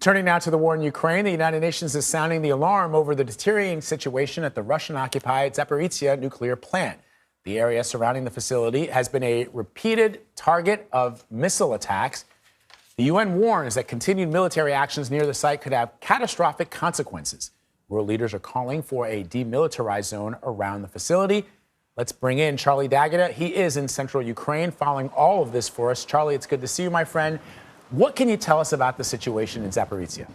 Turning now to the war in Ukraine, the United Nations is sounding the alarm over the deteriorating situation at the Russian-occupied Zaporizhzhia nuclear plant. The area surrounding the facility has been a repeated target of missile attacks. The UN warns that continued military actions near the site could have catastrophic consequences. World leaders are calling for a demilitarized zone around the facility. Let's bring in Charlie D'Agata. He is in central Ukraine following all of this for us. Charlie, it's good to see you, my friend. What can you tell us about the situation in Zaporizhzhia?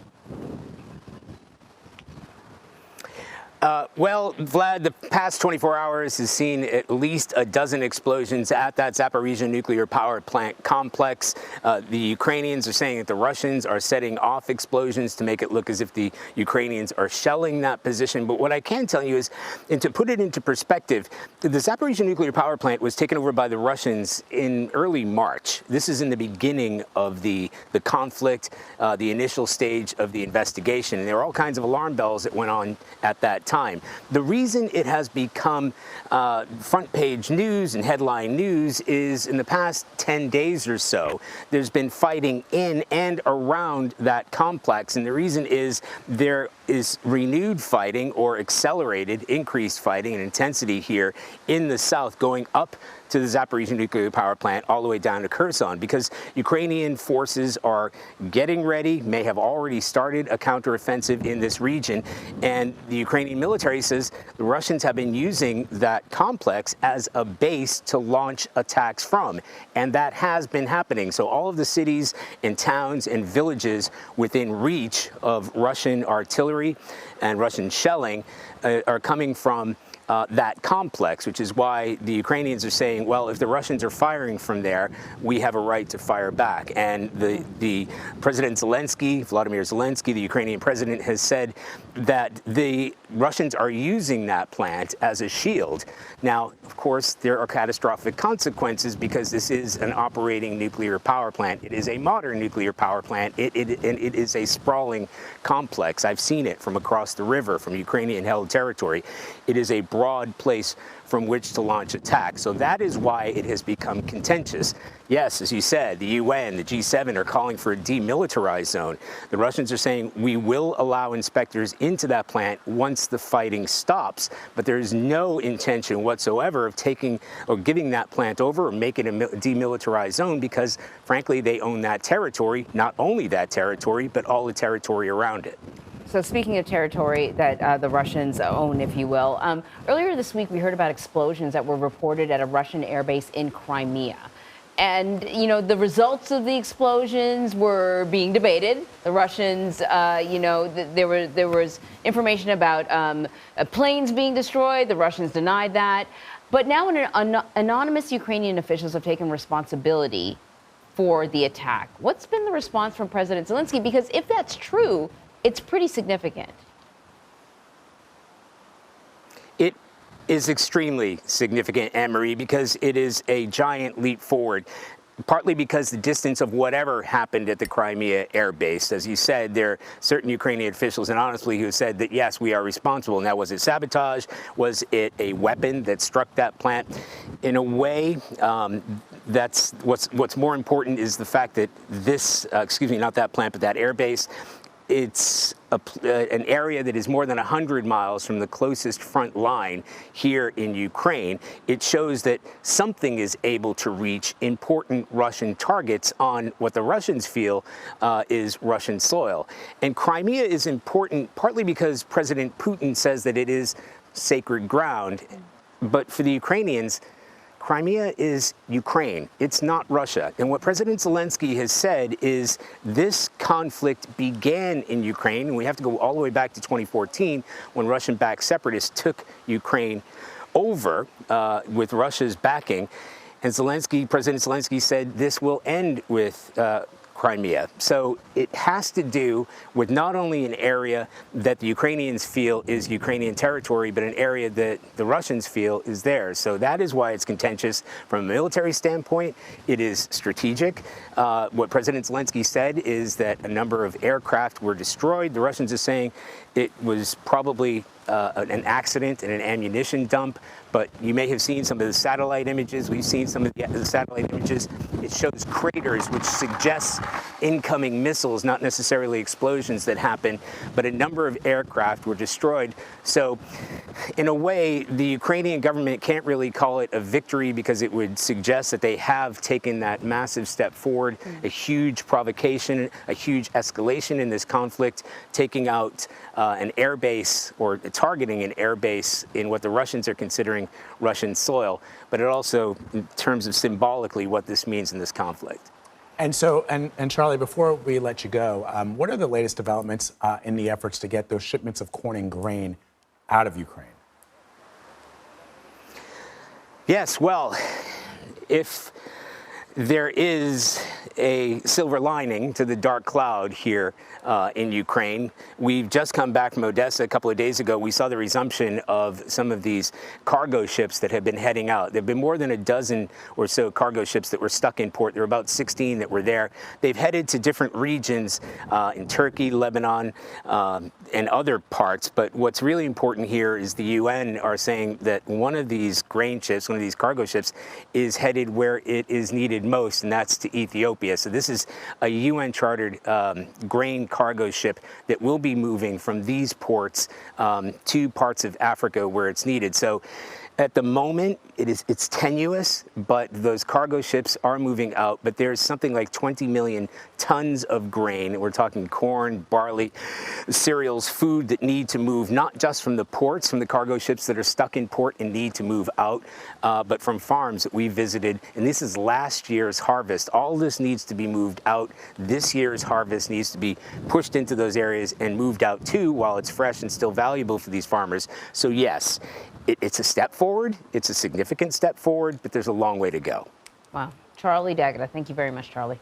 Well, Vlad, the past 24 hours has seen at least a dozen explosions at that Zaporizhzhia nuclear power plant complex. The Ukrainians are saying that the Russians are setting off explosions to make it look as if the Ukrainians are shelling that position. But what I can tell you is, and to put it into perspective, the Zaporizhzhia nuclear power plant was taken over by the Russians in early March. This is in the beginning of the conflict, the initial stage of the investigation. And there were all kinds of alarm bells that went on at that time. The reason it has become front page news and headline news is in the past 10 days or so, there's been fighting in and around that complex. And the reason is there is renewed fighting or accelerated, increased fighting and intensity here in the south going up to the Zaporizhzhia nuclear power plant all the way down to Kherson, because Ukrainian forces are getting ready, may have already started a counteroffensive in this region. And the Ukrainian military says the Russians have been using that complex as a base to launch attacks from. And that has been happening. So all of the cities and towns and villages within reach of Russian artillery and Russian shelling are coming from that complex, which is why the Ukrainians are saying, well, if the Russians are firing from there, we have a right to fire back. And the President Zelensky, Vladimir Zelensky, the Ukrainian president, has said that the Russians are using that plant as a shield. Now, of course, there are catastrophic consequences because this is an operating nuclear power plant. It is a modern nuclear power plant. It is a sprawling complex. I've seen it from across the river, from Ukrainian-held territory. It is a broad place from which to launch attacks. So that is why it has become contentious. Yes, as you said, the UN, the G7 are calling for a demilitarized zone. The Russians are saying we will allow inspectors into that plant once the fighting stops, but there is no intention whatsoever of taking or giving that plant over or making a demilitarized zone because, frankly, they own that territory, not only that territory, but all the territory around it. So speaking of territory that the Russians own, if you will, earlier this week we heard about explosions that were reported at a Russian airbase in Crimea. And, you know, the results of the explosions were being debated. The Russians, there was information about planes being destroyed. The Russians denied that. But now anonymous Ukrainian officials have taken responsibility for the attack. What's been the response from President Zelensky? Because if that's true, it's pretty significant. It is extremely significant, Anne-Marie, because it is a giant leap forward, partly because the distance of whatever happened at the Crimea air base. As you said, there are certain Ukrainian officials, and honestly, who said that, yes, we are responsible. Now, was it sabotage? Was it a weapon that struck that plant? In a way, that's what's more important is the fact that this, not that plant, but that air base, it's an area that is more than 100 miles from the closest front line here in Ukraine. It shows that something is able to reach important Russian targets on what the Russians feel is Russian soil. And Crimea is important partly because President Putin says that it is sacred ground. But for the Ukrainians, Crimea is Ukraine. It's not Russia. And what President Zelensky has said is this conflict began in Ukraine, and we have to go all the way back to 2014 when Russian-backed separatists took Ukraine over with Russia's backing. And President Zelensky said this will end with Crimea. So it has to do with not only an area that the Ukrainians feel is Ukrainian territory, but an area that the Russians feel is theirs. So that is why it's contentious. From a military standpoint, it is strategic. What President Zelensky said is that a number of aircraft were destroyed. The Russians are saying it was probably an accident and an ammunition dump, but you may have seen some of the satellite images. We've seen some of the satellite images. It shows craters, which suggests incoming missiles, not necessarily explosions that happen, but a number of aircraft were destroyed. So in a way, the Ukrainian government can't really call it a victory because it would suggest that they have taken that massive step forward, a huge provocation, a huge escalation in this conflict, taking out an air base or targeting an air base in what the Russians are considering Russian soil, but it also, in terms of symbolically, what this means in this conflict. And so, and Charlie, before we let you go, what are the latest developments in the efforts to get those shipments of corn and grain out of Ukraine? Yes, well, if there is a silver lining to the dark cloud here in Ukraine. We've just come back from Odessa a couple of days ago. We saw the resumption of some of these cargo ships that have been heading out. There have been more than a dozen or so cargo ships that were stuck in port. There were about 16 that were there. They've headed to different regions in Turkey, Lebanon, and other parts. But what's really important here is the UN are saying that one of these grain ships, one of these cargo ships, is headed where it is needed most, and that's to Ethiopia. So this is a UN-chartered grain cargo ship that will be moving from these ports to parts of Africa where it's needed. So at the moment, it's tenuous, but those cargo ships are moving out. But there's something like 20 million tons of grain. We're talking corn, barley, cereals, food that need to move, not just from the ports, from the cargo ships that are stuck in port and need to move out, but from farms that we visited. And this is last year's harvest. All this needs to be moved out. This year's harvest needs to be pushed into those areas and moved out too while it's fresh and still valuable for these farmers. So yes, it's a step forward. It's a significant step forward, but there's a long way to go. Wow. Charlie D'Agata, thank you very much, Charlie.